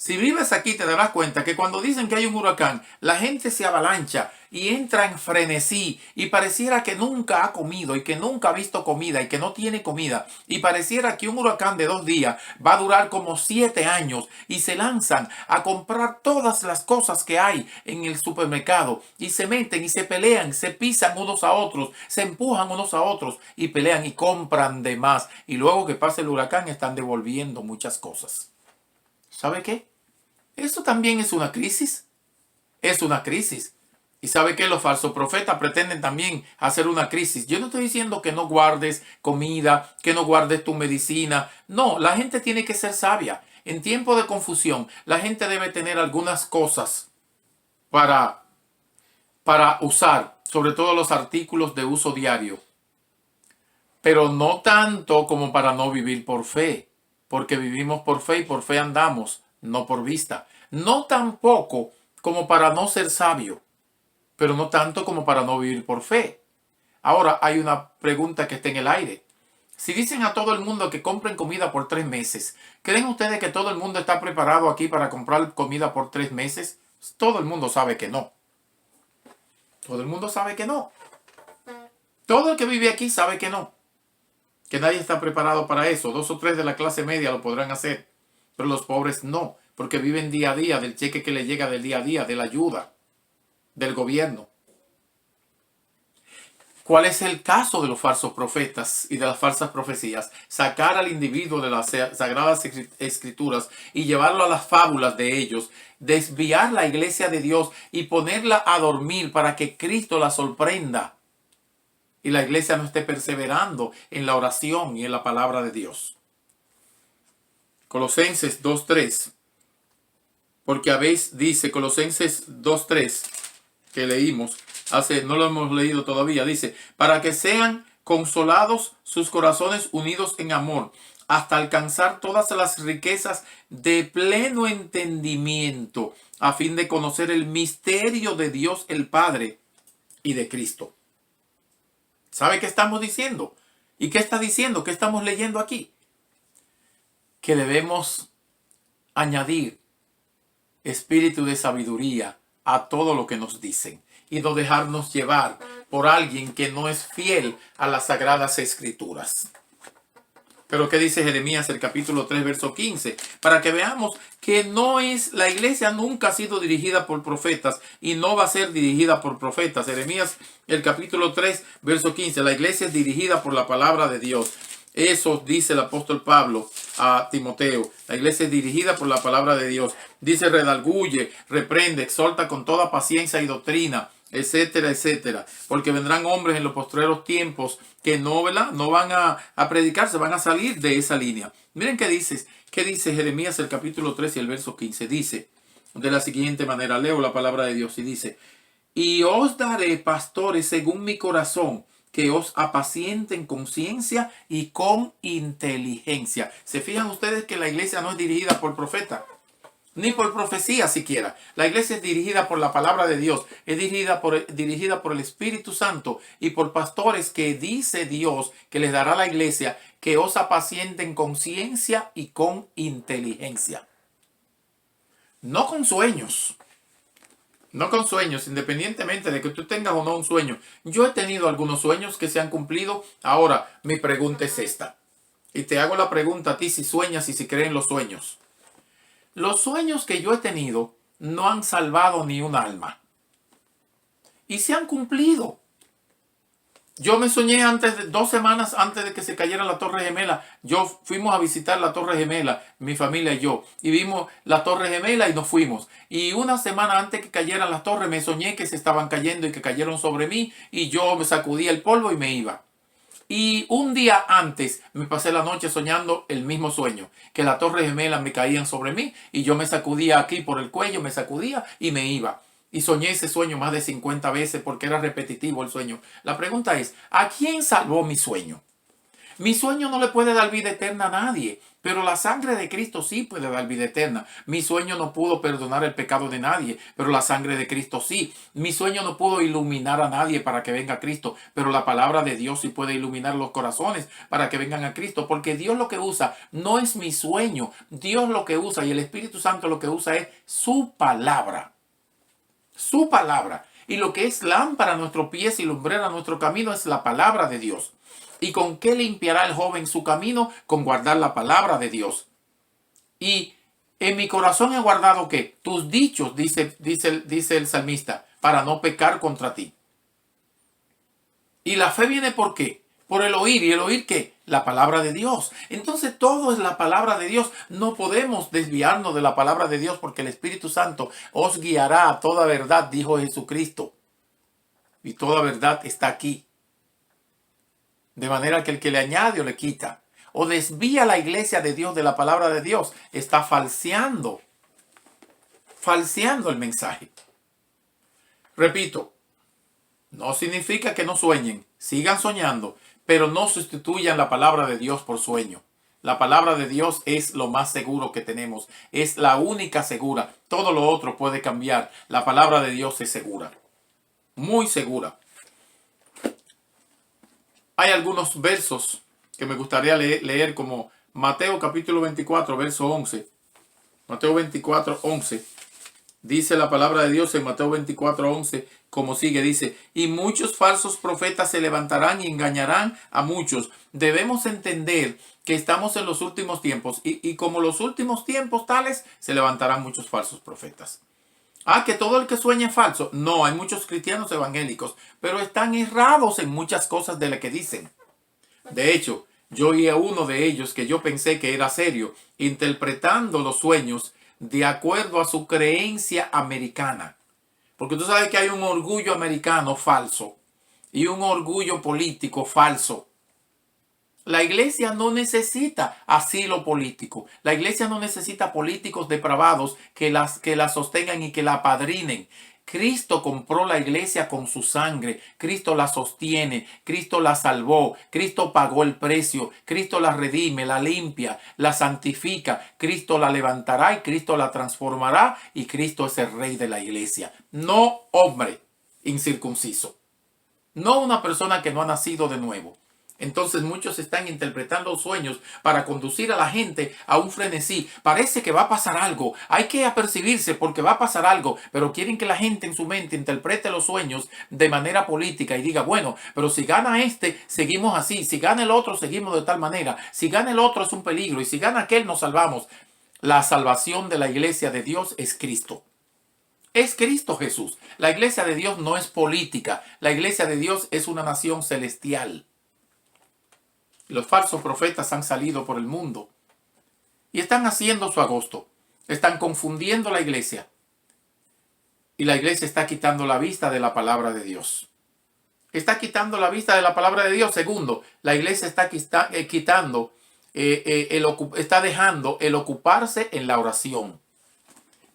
Si vives aquí te darás cuenta que cuando dicen que hay un huracán, la gente se avalancha y entra en frenesí y pareciera que nunca ha comido y que nunca ha visto comida y que no tiene comida. Y pareciera que un huracán de 2 días va a durar como 7 años y se lanzan a comprar todas las cosas que hay en el supermercado y se meten y se pelean, se pisan unos a otros, se empujan unos a otros y pelean y compran de más. Y luego que pase el huracán están devolviendo muchas cosas. ¿Sabe qué? Eso también es una crisis. Es una crisis. ¿Y sabe qué? Los falsos profetas pretenden también hacer una crisis. Yo no estoy diciendo que no guardes comida, que no guardes tu medicina. No, la gente tiene que ser sabia. En tiempo de confusión, la gente debe tener algunas cosas para usar, sobre todo los artículos de uso diario. Pero no tanto como para no vivir por fe, porque vivimos por fe y por fe andamos, no por vista. No tampoco como para no ser sabio, pero no tanto como para no vivir por fe. Ahora hay una pregunta que está en el aire. Si dicen a todo el mundo que compren comida por 3 meses, ¿creen ustedes que todo el mundo está preparado aquí para comprar comida por 3 meses? Todo el mundo sabe que no. Todo el mundo sabe que no. Todo el que vive aquí sabe que no. Que nadie está preparado para eso. 2 o 3 de la clase media lo podrán hacer, pero los pobres no, porque viven día a día del cheque que les llega del día a día, de la ayuda del gobierno. ¿Cuál es el caso de los falsos profetas y de las falsas profecías? Sacar al individuo de las sagradas escrituras y llevarlo a las fábulas de ellos, desviar la iglesia de Dios y ponerla a dormir para que Cristo la sorprenda y la iglesia no esté perseverando en la oración y en la palabra de Dios. Colosenses 2:3, porque dice Colosenses 2:3, que leímos, no lo hemos leído todavía, dice, para que sean consolados sus corazones unidos en amor, hasta alcanzar todas las riquezas de pleno entendimiento, a fin de conocer el misterio de Dios el Padre y de Cristo. ¿Sabe qué estamos diciendo? ¿Y qué está diciendo? ¿Qué estamos leyendo aquí? Que debemos añadir espíritu de sabiduría a todo lo que nos dicen y no dejarnos llevar por alguien que no es fiel a las sagradas escrituras. Pero ¿qué dice Jeremías el capítulo 3 verso 15? Para que veamos que la iglesia nunca ha sido dirigida por profetas y no va a ser dirigida por profetas. Jeremías el capítulo 3 verso 15. La iglesia es dirigida por la palabra de Dios. Eso dice el apóstol Pablo a Timoteo. La iglesia es dirigida por la palabra de Dios. Dice, redarguye, reprende, exhorta con toda paciencia y doctrina, etcétera, etcétera. Porque vendrán hombres en los postreros tiempos que no van a predicar, se van a salir de esa línea. Miren qué dice Jeremías el capítulo 3 y el verso 15. Dice de la siguiente manera, leo la palabra de Dios y dice, y os daré pastores según mi corazón, que os apacienten con ciencia y con inteligencia. ¿Se fijan ustedes que la iglesia no es dirigida por profeta? Ni por profecía siquiera. La iglesia es dirigida por la palabra de Dios. Es dirigida por el Espíritu Santo y por pastores que dice Dios que les dará a la iglesia, que os apacienten con ciencia y con inteligencia. No con sueños. No con sueños, independientemente de que tú tengas o no un sueño. Yo he tenido algunos sueños que se han cumplido. Ahora, mi pregunta es esta. Y te hago la pregunta a ti si sueñas y si crees en los sueños. Los sueños que yo he tenido no han salvado ni un alma. Y se han cumplido. Yo me soñé antes de 2 semanas antes de que se cayera la Torre Gemela. Fuimos a visitar la Torre Gemela, mi familia y yo. Y vimos la Torre Gemela y nos fuimos. Y una semana antes que cayeran las torres me soñé que se estaban cayendo y que cayeron sobre mí. Y yo me sacudía el polvo y me iba. Y un día antes me pasé la noche soñando el mismo sueño. Que la Torre Gemela me caían sobre mí. Y yo me sacudía aquí por el cuello, me sacudía y me iba. Y soñé ese sueño más de 50 veces porque era repetitivo el sueño. La pregunta es, ¿a quién salvó mi sueño? Mi sueño no le puede dar vida eterna a nadie, pero la sangre de Cristo sí puede dar vida eterna. Mi sueño no pudo perdonar el pecado de nadie, pero la sangre de Cristo sí. Mi sueño no pudo iluminar a nadie para que venga a Cristo, pero la palabra de Dios sí puede iluminar los corazones para que vengan a Cristo, porque Dios lo que usa no es mi sueño, Dios lo que usa y el Espíritu Santo lo que usa es su palabra. Su palabra. Y lo que es lámpara a nuestros pies y lumbrera a nuestro camino es la palabra de Dios. ¿Y con qué limpiará el joven su camino? Con guardar la palabra de Dios. Y en mi corazón he guardado ¿qué? Tus dichos, dice el salmista, para no pecar contra ti. Y la fe viene ¿por qué? Por el oír. ¿Y el oír qué? La palabra de Dios. Entonces todo es la palabra de Dios. No podemos desviarnos de la palabra de Dios porque el Espíritu Santo os guiará a toda verdad, dijo Jesucristo. Y toda verdad está aquí. De manera que el que le añade o le quita o desvía la iglesia de Dios de la palabra de Dios está falseando el mensaje. Repito, no significa que no sueñen, sigan soñando, pero no sustituyan la palabra de Dios por sueño. La palabra de Dios es lo más seguro que tenemos, es la única segura. Todo lo otro puede cambiar. La palabra de Dios es segura, muy segura. Hay algunos versos que me gustaría leer como Mateo capítulo 24, verso 11. Mateo 24, 11. Dice la palabra de Dios en Mateo 24, 11, como sigue, dice, y muchos falsos profetas se levantarán y engañarán a muchos. Debemos entender que estamos en los últimos tiempos y como los últimos tiempos tales, se levantarán muchos falsos profetas. Que todo el que sueña es falso. No, hay muchos cristianos evangélicos, pero están errados en muchas cosas de las que dicen. De hecho, yo oí a uno de ellos que yo pensé que era serio, interpretando los sueños de acuerdo a su creencia americana. Porque tú sabes que hay un orgullo americano falso y un orgullo político falso. La iglesia no necesita asilo político. La iglesia no necesita políticos depravados que la sostengan y que la apadrinen. Cristo compró la iglesia con su sangre. Cristo la sostiene. Cristo la salvó. Cristo pagó el precio. Cristo la redime, la limpia, la santifica. Cristo la levantará y Cristo la transformará. Y Cristo es el rey de la iglesia. No hombre incircunciso. No una persona que no ha nacido de nuevo. Entonces muchos están interpretando sueños para conducir a la gente a un frenesí. Parece que va a pasar algo. Hay que apercibirse porque va a pasar algo. Pero quieren que la gente en su mente interprete los sueños de manera política y diga, bueno, pero si gana este, seguimos así. Si gana el otro, seguimos de tal manera. Si gana el otro, es un peligro. Y si gana aquel, nos salvamos. La salvación de la iglesia de Dios es Cristo. Es Cristo Jesús. La iglesia de Dios no es política. La iglesia de Dios es una nación celestial. Los falsos profetas han salido por el mundo y están haciendo su agosto. Están confundiendo la iglesia. Y la iglesia está quitando la vista de la palabra de Dios. Está quitando la vista de la palabra de Dios. Segundo, la iglesia está dejando el ocuparse en la oración.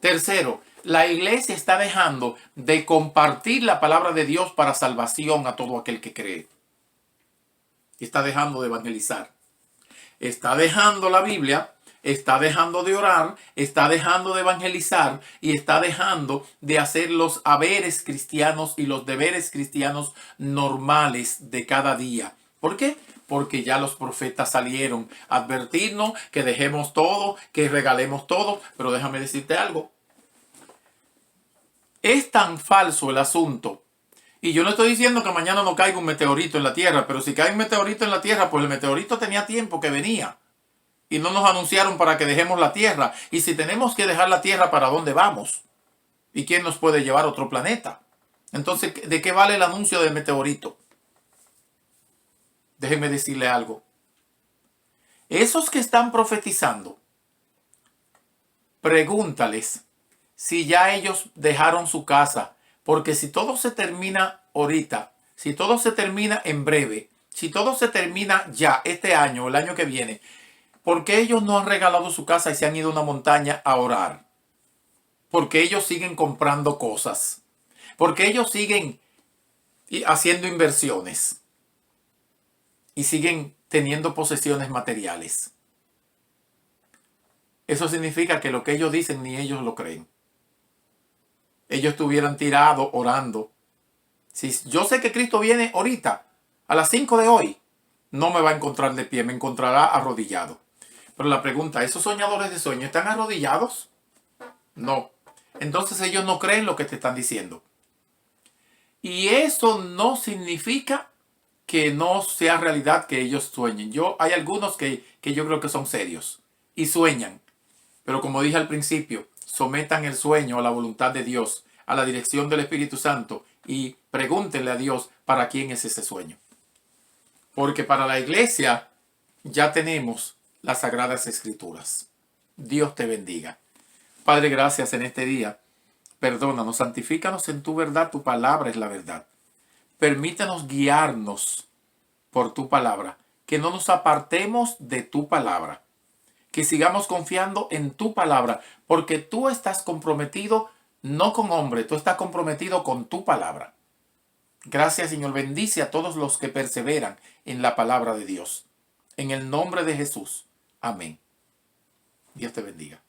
Tercero, la iglesia está dejando de compartir la palabra de Dios para salvación a todo aquel que cree. Está dejando de evangelizar. Está dejando la Biblia, está dejando de orar, está dejando de evangelizar y está dejando de hacer los haberes cristianos y los deberes cristianos normales de cada día. ¿Por qué? Porque ya los profetas salieron a advertirnos que dejemos todo, que regalemos todo. Pero déjame decirte algo. Es tan falso el asunto. Y yo no estoy diciendo que mañana no caiga un meteorito en la Tierra, pero si cae un meteorito en la Tierra, pues el meteorito tenía tiempo que venía. Y no nos anunciaron para que dejemos la Tierra. Y si tenemos que dejar la Tierra, ¿para dónde vamos? ¿Y quién nos puede llevar a otro planeta? Entonces, ¿de qué vale el anuncio del meteorito? Déjenme decirle algo. Esos que están profetizando, pregúntales si ya ellos dejaron su casa. Porque si todo se termina ahorita, si todo se termina en breve, si todo se termina ya este año o el año que viene, ¿por qué ellos no han regalado su casa y se han ido a una montaña a orar? Porque ellos siguen comprando cosas. Porque ellos siguen haciendo inversiones. Y siguen teniendo posesiones materiales. Eso significa que lo que ellos dicen ni ellos lo creen. Ellos estuvieran tirados orando. Si yo sé que Cristo viene ahorita, a las 5 de hoy, no me va a encontrar de pie, me encontrará arrodillado. Pero la pregunta, ¿esos soñadores de sueño están arrodillados? No. Entonces ellos no creen lo que te están diciendo. Y eso no significa que no sea realidad que ellos sueñen. Hay algunos que yo creo que son serios y sueñan. Pero como dije al principio, sometan el sueño a la voluntad de Dios, a la dirección del Espíritu Santo y pregúntenle a Dios para quién es ese sueño. Porque para la iglesia ya tenemos las Sagradas Escrituras. Dios te bendiga. Padre, gracias en este día. Perdónanos, santifícanos en tu verdad, tu palabra es la verdad. Permítanos guiarnos por tu palabra, que no nos apartemos de tu palabra, que sigamos confiando en tu palabra, porque tú estás comprometido no con hombre, tú estás comprometido con tu palabra. Gracias, Señor, bendice a todos los que perseveran en la palabra de Dios. En el nombre de Jesús. Amén. Dios te bendiga.